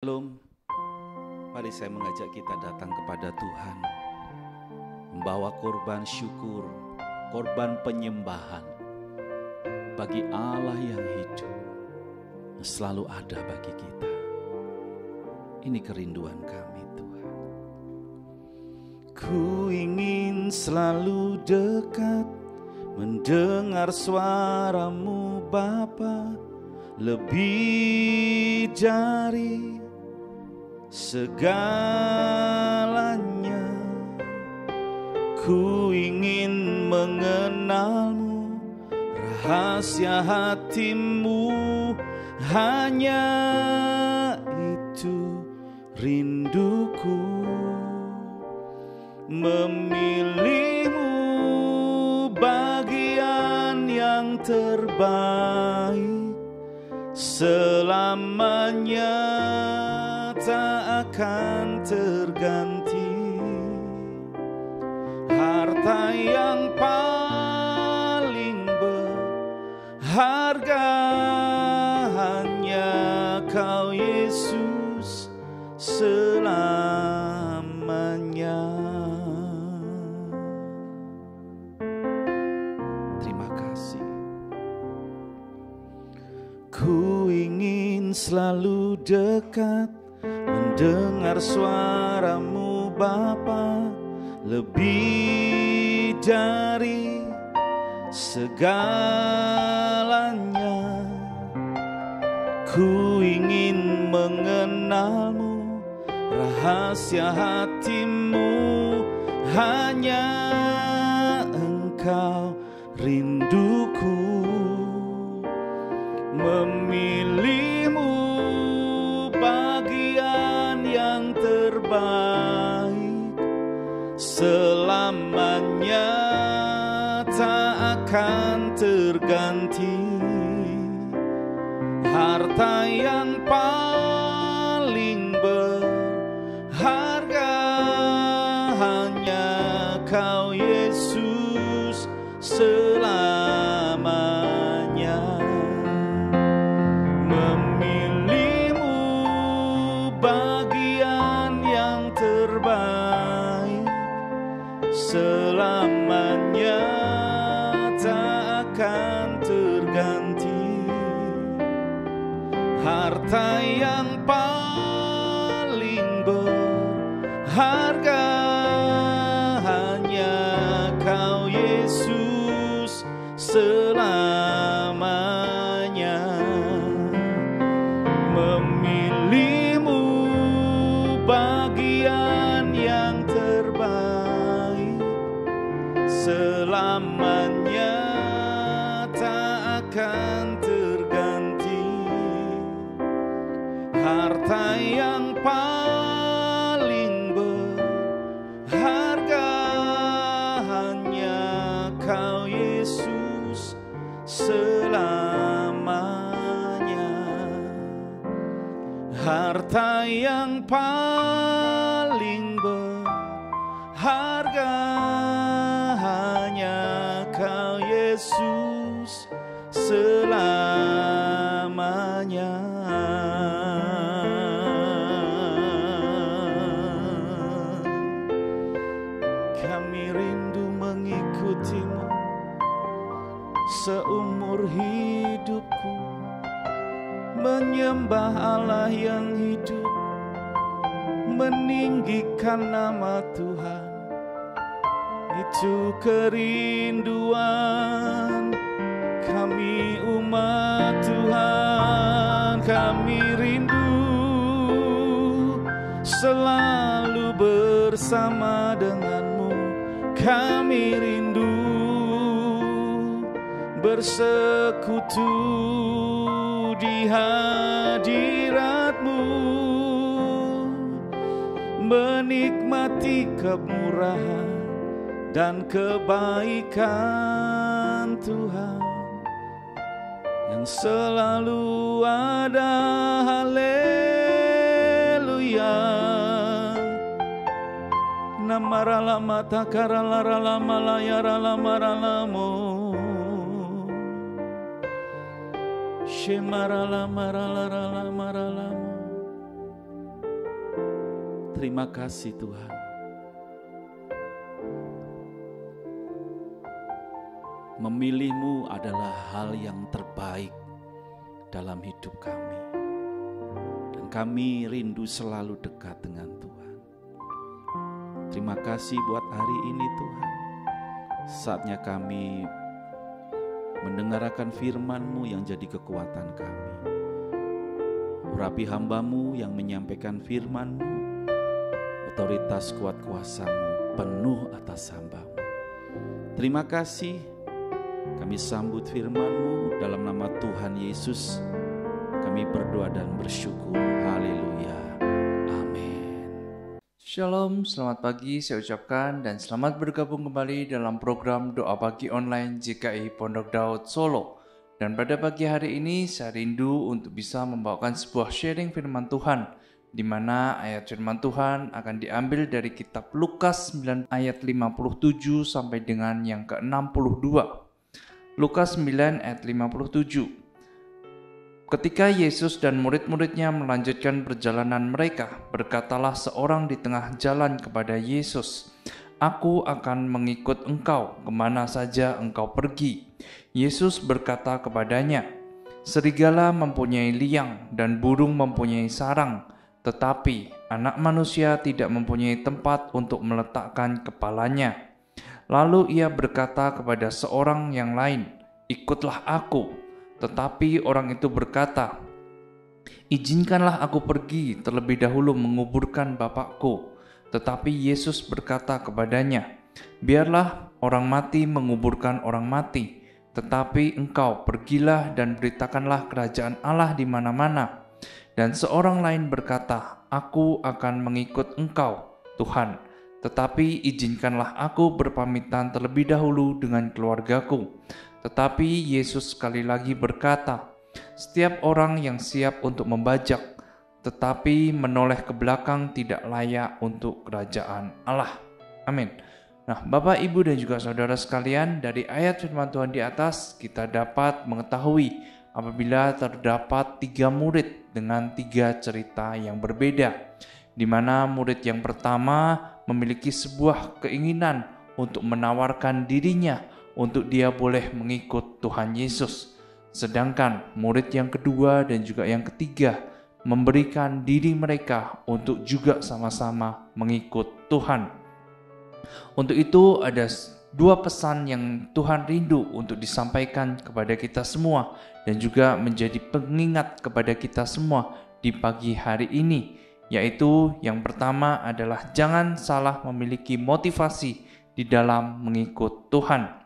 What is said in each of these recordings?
Shalom, mari saya mengajak kita datang kepada Tuhan, membawa korban syukur, korban penyembahan bagi Allah yang hidup, yang selalu ada bagi kita. Ini kerinduan kami Tuhan. Ku ingin selalu dekat, mendengar suara-Mu Bapa, lebih dari segalanya. Ku ingin mengenal-Mu, rahasia hati-Mu, hanya itu rinduku. Memilih-Mu bagian yang terbaik, selamanya tak akan terganti. Harta yang paling berharga hanya Kau Yesus selamanya. Terima kasih. Ku ingin selalu dekat, mendengar suara-Mu Bapa, lebih dari segalanya. Ku ingin mengenal-Mu, rahasia hati-Mu, hanya Engkau rinduku. Memilih-Mu bagian yang terbaik, selamanya tak akan terganti. Harta yang paling berharga hanya Kau Yesus selamanya. Memilih-Mu bagian yang terbaik, selamanya tak akan terganti. Harta yang paling berharga hanya Kau Yesus selamanya. Memilih-Mu bagian yang terbaik, selamanya tak akan terganti. Harta yang paling berharga hanya Kau Yesus selamanya. Harta yang paling berharga hanya Kau Yesus selamanya. Kami rindu mengikuti-Mu seumur hidupku, menyembah Allah yang hidup, meninggikan nama Tuhan. Itu kerinduan kami umat Tuhan. Kami rindu selalu bersama dengan-Mu. Kami rindu bersekutu di hadirat-Mu, menikmati kemurahan dan kebaikan Tuhan yang selalu ada. Haleluya. Namaralama takaralalalama layaralamaralamo, shemaralamaralamaralamo, Terima kasih Tuhan. Memilih-Mu adalah hal yang terbaik dalam hidup kami. Dan kami rindu selalu dekat dengan Tuhan. Terima kasih buat hari ini Tuhan. Saatnya kami mendengarkan firman-Mu yang jadi kekuatan kami. Urapi hamba-Mu yang menyampaikan firman-Mu. Otoritas kuat kuasa-Mu penuh atas hamba-Mu. Terima kasih. Kami sambut firman-Mu dalam nama Tuhan Yesus. Kami berdoa dan bersyukur. Haleluya. Amin. Shalom, selamat pagi saya ucapkan dan selamat bergabung kembali dalam program Doa Pagi Online GKI Pondok Daud Solo. Dan pada pagi hari ini saya rindu untuk bisa membawakan sebuah sharing firman Tuhan, di mana ayat firman Tuhan akan diambil dari kitab Lukas 9 ayat 57 sampai dengan yang ke-62. Lukas 9 ayat 57. Ketika Yesus dan murid-muridnya melanjutkan perjalanan mereka, berkatalah seorang di tengah jalan kepada Yesus, "Aku akan mengikut engkau kemana saja engkau pergi." Yesus berkata kepadanya, "Serigala mempunyai liang dan burung mempunyai sarang, tetapi anak manusia tidak mempunyai tempat untuk meletakkan kepalanya." Lalu ia berkata kepada seorang yang lain, "Ikutlah aku." Tetapi orang itu berkata, "Izinkanlah aku pergi terlebih dahulu menguburkan bapakku." Tetapi Yesus berkata kepadanya, "Biarlah orang mati menguburkan orang mati, tetapi engkau pergilah dan beritakanlah kerajaan Allah di mana-mana." Dan seorang lain berkata, "Aku akan mengikut engkau, Tuhan. Tetapi izinkanlah aku berpamitan terlebih dahulu dengan keluargaku." Tetapi Yesus sekali lagi berkata, "Setiap orang yang siap untuk membajak, tetapi menoleh ke belakang tidak layak untuk kerajaan Allah." Amin. Nah, Bapak, Ibu, dan juga saudara sekalian, dari ayat firman Tuhan di atas kita dapat mengetahui apabila terdapat 3 murid dengan 3 cerita yang berbeda, di mana murid yang pertama memiliki sebuah keinginan untuk menawarkan dirinya untuk dia boleh mengikut Tuhan Yesus. Sedangkan murid yang kedua dan juga yang ketiga memberikan diri mereka untuk juga sama-sama mengikut Tuhan. Untuk itu ada 2 pesan yang Tuhan rindu untuk disampaikan kepada kita semua dan juga menjadi pengingat kepada kita semua di pagi hari ini. Yaitu yang pertama adalah jangan salah memiliki motivasi di dalam mengikut Tuhan.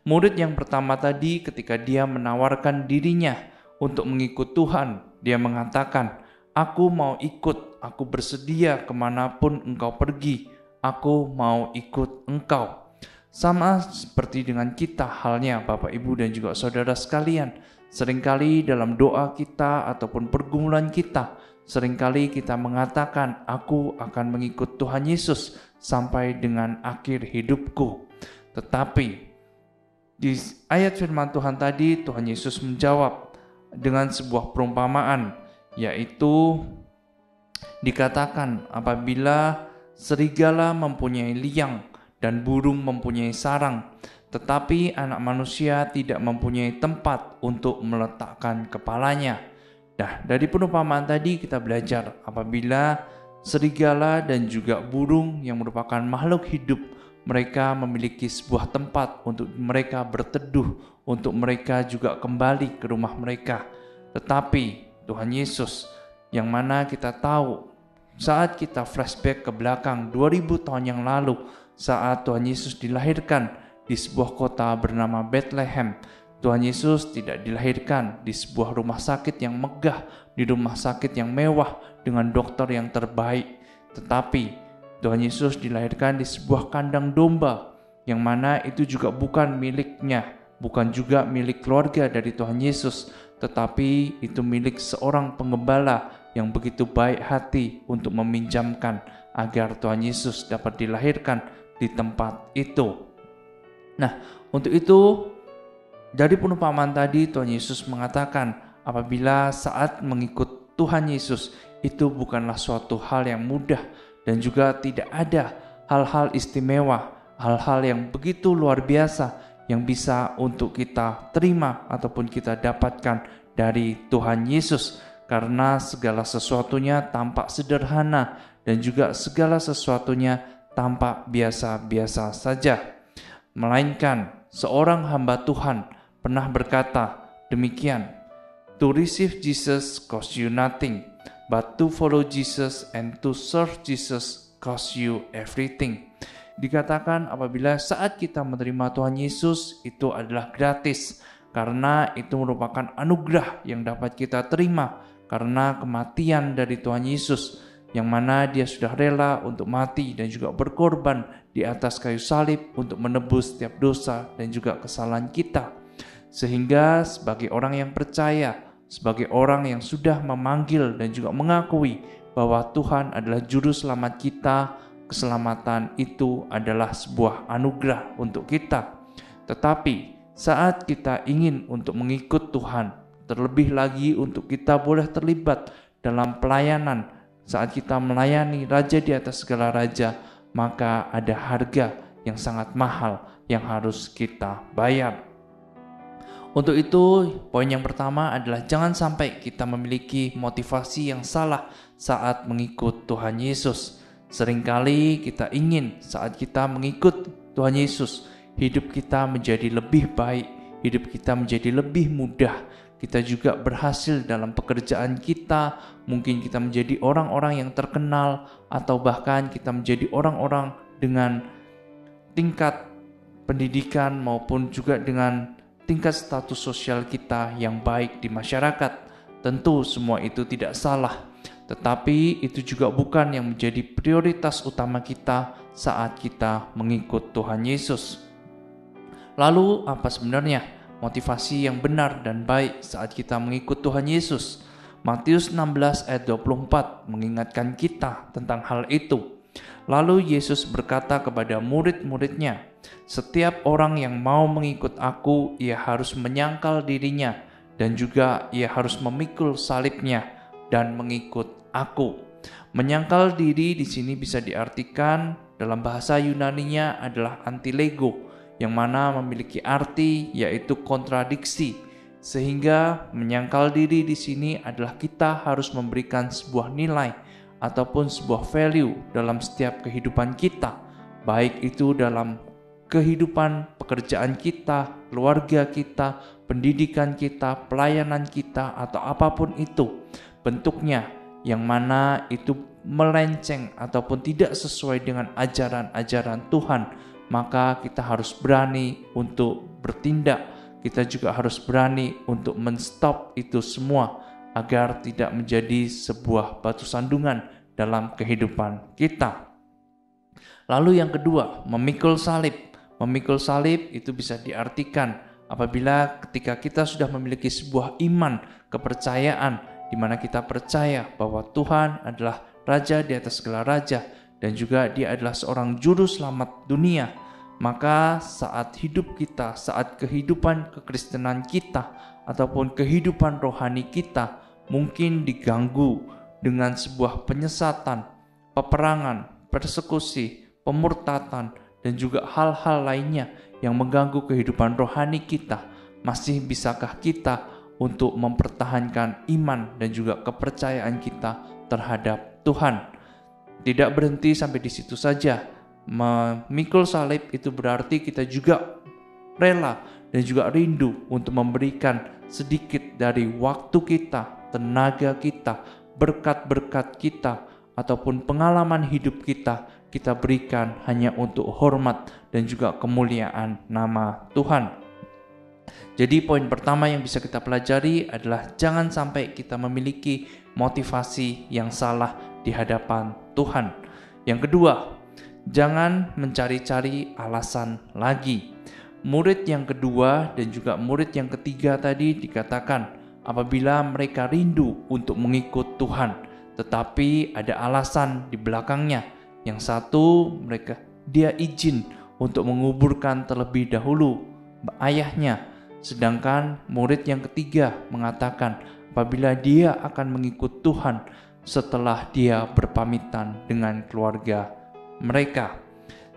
Murid yang pertama tadi ketika dia menawarkan dirinya untuk mengikut Tuhan, dia mengatakan, "Aku mau ikut, aku bersedia kemanapun engkau pergi, aku mau ikut engkau." Sama seperti dengan kita halnya Bapak, Ibu, dan juga saudara sekalian. Seringkali dalam doa kita ataupun pergumulan kita, seringkali kita mengatakan, "Aku akan mengikut Tuhan Yesus sampai dengan akhir hidupku." Tetapi di ayat firman Tuhan tadi, Tuhan Yesus menjawab dengan sebuah perumpamaan, yaitu dikatakan apabila serigala mempunyai liang dan burung mempunyai sarang, tetapi anak manusia tidak mempunyai tempat untuk meletakkan kepalanya. Nah, dari perumpamaan tadi kita belajar apabila serigala dan juga burung yang merupakan makhluk hidup, mereka memiliki sebuah tempat untuk mereka berteduh, untuk mereka juga kembali ke rumah mereka. Tetapi Tuhan Yesus yang mana kita tahu saat kita flashback ke belakang 2000 tahun yang lalu, saat Tuhan Yesus dilahirkan di sebuah kota bernama Bethlehem, Tuhan Yesus tidak dilahirkan di sebuah rumah sakit yang megah, di rumah sakit yang mewah dengan dokter yang terbaik. Tetapi Tuhan Yesus dilahirkan di sebuah kandang domba, yang mana itu juga bukan miliknya, bukan juga milik keluarga dari Tuhan Yesus, tetapi itu milik seorang penggembala yang begitu baik hati untuk meminjamkan agar Tuhan Yesus dapat dilahirkan di tempat itu. Nah, untuk itu dari perumpamaan tadi Tuhan Yesus mengatakan apabila saat mengikut Tuhan Yesus itu bukanlah suatu hal yang mudah, dan juga tidak ada hal-hal istimewa, hal-hal yang begitu luar biasa yang bisa untuk kita terima ataupun kita dapatkan dari Tuhan Yesus, karena segala sesuatunya tampak sederhana dan juga segala sesuatunya tampak biasa-biasa saja. Melainkan seorang hamba Tuhan pernah berkata demikian, "To receive Jesus costs you nothing, but to follow Jesus and to serve Jesus costs you everything." Dikatakan apabila saat kita menerima Tuhan Yesus itu adalah gratis, karena itu merupakan anugerah yang dapat kita terima karena kematian dari Tuhan Yesus, yang mana Dia sudah rela untuk mati dan juga berkorban di atas kayu salib untuk menebus setiap dosa dan juga kesalahan kita. Sehingga sebagai orang yang percaya, sebagai orang yang sudah memanggil dan juga mengakui bahwa Tuhan adalah juru selamat kita, keselamatan itu adalah sebuah anugerah untuk kita. Tetapi saat kita ingin untuk mengikut Tuhan, terlebih lagi untuk kita boleh terlibat dalam pelayanan, saat kita melayani Raja di atas segala raja, maka ada harga yang sangat mahal yang harus kita bayar. Untuk itu, poin yang pertama adalah jangan sampai kita memiliki motivasi yang salah saat mengikut Tuhan Yesus. Seringkali kita ingin saat kita mengikut Tuhan Yesus, hidup kita menjadi lebih baik, hidup kita menjadi lebih mudah, kita juga berhasil dalam pekerjaan kita, mungkin kita menjadi orang-orang yang terkenal, atau bahkan kita menjadi orang-orang dengan tingkat pendidikan maupun juga dengan tingkat status sosial kita yang baik di masyarakat. Tentu semua itu tidak salah, tetapi itu juga bukan yang menjadi prioritas utama kita saat kita mengikut Tuhan Yesus. Lalu apa sebenarnya motivasi yang benar dan baik saat kita mengikut Tuhan Yesus? Matius 16 ayat 24 mengingatkan kita tentang hal itu. Lalu Yesus berkata kepada murid-muridnya, "Setiap orang yang mau mengikut aku, ia harus menyangkal dirinya dan juga ia harus memikul salibnya dan mengikut aku." Menyangkal diri di sini bisa diartikan dalam bahasa Yunaninya adalah antilego, yang mana memiliki arti yaitu kontradiksi. Sehingga menyangkal diri di sini adalah kita harus memberikan sebuah nilai ataupun sebuah value dalam setiap kehidupan kita, baik itu dalam kehidupan pekerjaan kita, keluarga kita, pendidikan kita, pelayanan kita, atau apapun itu bentuknya, yang mana itu melenceng ataupun tidak sesuai dengan ajaran-ajaran Tuhan, maka kita harus berani untuk bertindak. Kita juga harus berani untuk men-stop itu semua agar tidak menjadi sebuah batu sandungan dalam kehidupan kita. Lalu yang kedua, memikul salib. Memikul salib itu bisa diartikan apabila ketika kita sudah memiliki sebuah iman, kepercayaan, di mana kita percaya bahwa Tuhan adalah Raja di atas segala raja dan juga Dia adalah seorang juru selamat dunia. Maka saat hidup kita, saat kehidupan kekristenan kita ataupun kehidupan rohani kita mungkin diganggu dengan sebuah penyesatan, peperangan, persekusi, pemurtatan, dan juga hal-hal lainnya yang mengganggu kehidupan rohani kita, masih bisakah kita untuk mempertahankan iman dan juga kepercayaan kita terhadap Tuhan? Tidak berhenti sampai di situ saja. Memikul salib itu berarti kita juga rela dan juga rindu untuk memberikan sedikit dari waktu kita, tenaga kita, berkat-berkat kita, ataupun pengalaman hidup kita berikan hanya untuk hormat dan juga kemuliaan nama Tuhan. Jadi poin pertama yang bisa kita pelajari adalah jangan sampai kita memiliki motivasi yang salah di hadapan Tuhan. Yang kedua, jangan mencari-cari alasan lagi. Murid yang kedua dan juga murid yang ketiga tadi dikatakan apabila mereka rindu untuk mengikut Tuhan, tetapi ada alasan di belakangnya. Yang satu, dia izin untuk menguburkan terlebih dahulu ayahnya. Sedangkan murid yang ketiga mengatakan apabila dia akan mengikut Tuhan, setelah dia berpamitan dengan keluarga mereka.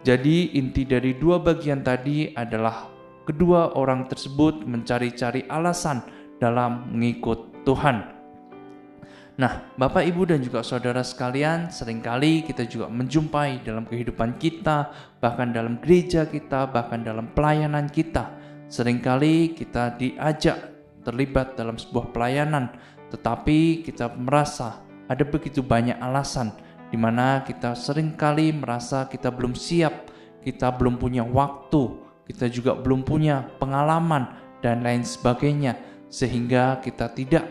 Jadi inti dari dua bagian tadi adalah kedua orang tersebut mencari-cari alasan dalam mengikut Tuhan. Nah, Bapak, Ibu, dan juga saudara sekalian, seringkali kita juga menjumpai dalam kehidupan kita, bahkan dalam gereja kita, bahkan dalam pelayanan kita. Seringkali kita diajak terlibat dalam sebuah pelayanan, tetapi kita merasa ada begitu banyak alasan di mana kita seringkali merasa kita belum siap, kita belum punya waktu, kita juga belum punya pengalaman dan lain sebagainya, sehingga kita tidak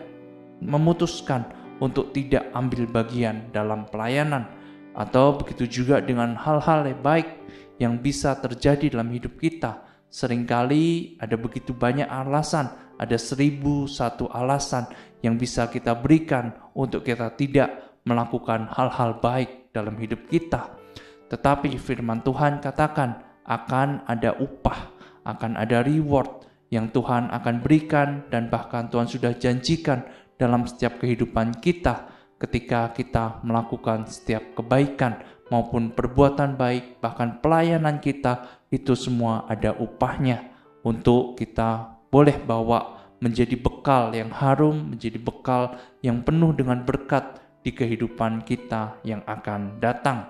memutuskan untuk tidak ambil bagian dalam pelayanan. Atau begitu juga dengan hal-hal yang baik yang bisa terjadi dalam hidup kita. Seringkali ada begitu banyak alasan, ada 1001 alasan yang bisa kita berikan untuk kita tidak melakukan hal-hal baik dalam hidup kita. Tetapi firman Tuhan katakan akan ada upah, akan ada reward yang Tuhan akan berikan, dan bahkan Tuhan sudah janjikan dalam setiap kehidupan kita ketika kita melakukan setiap kebaikan maupun perbuatan baik, bahkan pelayanan kita, itu semua ada upahnya untuk kita boleh bawa menjadi bekal yang harum, menjadi bekal yang penuh dengan berkat di kehidupan kita yang akan datang.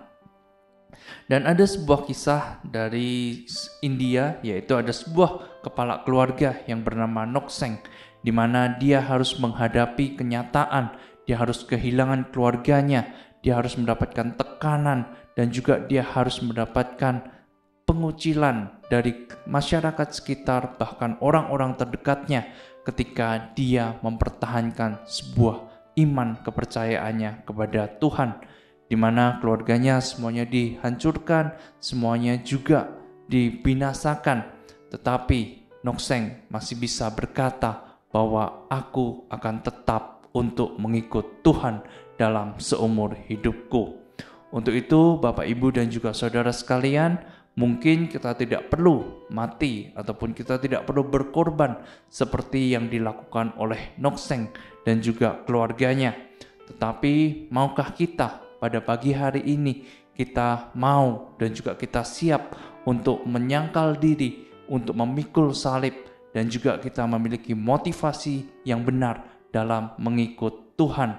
Dan ada sebuah kisah dari India, yaitu ada sebuah kepala keluarga yang bernama Nokseng, di mana dia harus menghadapi kenyataan, dia harus kehilangan keluarganya, dia harus mendapatkan tekanan, dan juga dia harus mendapatkan pengucilan dari masyarakat sekitar, bahkan orang-orang terdekatnya, ketika dia mempertahankan sebuah iman kepercayaannya kepada Tuhan, di mana keluarganya semuanya dihancurkan, semuanya juga dibinasakan. Tetapi Nokseng masih bisa berkata bahwa aku akan tetap untuk mengikut Tuhan dalam seumur hidupku. Untuk itu Bapak, Ibu, dan juga saudara sekalian, mungkin kita tidak perlu mati ataupun kita tidak perlu berkorban seperti yang dilakukan oleh Nokseng dan juga keluarganya. Tetapi maukah kita pada pagi hari ini kita mau dan juga kita siap untuk menyangkal diri, untuk memikul salib, dan juga kita memiliki motivasi yang benar dalam mengikut Tuhan.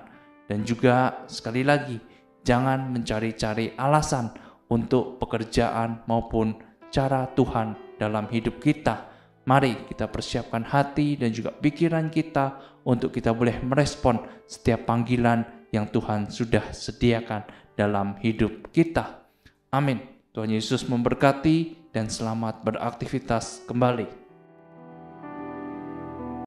Dan juga sekali lagi, jangan mencari-cari alasan untuk pekerjaan maupun cara Tuhan dalam hidup kita. Mari kita persiapkan hati dan juga pikiran kita untuk kita boleh merespon setiap panggilan yang Tuhan sudah sediakan dalam hidup kita. Amin. Tuhan Yesus memberkati dan selamat beraktivitas kembali.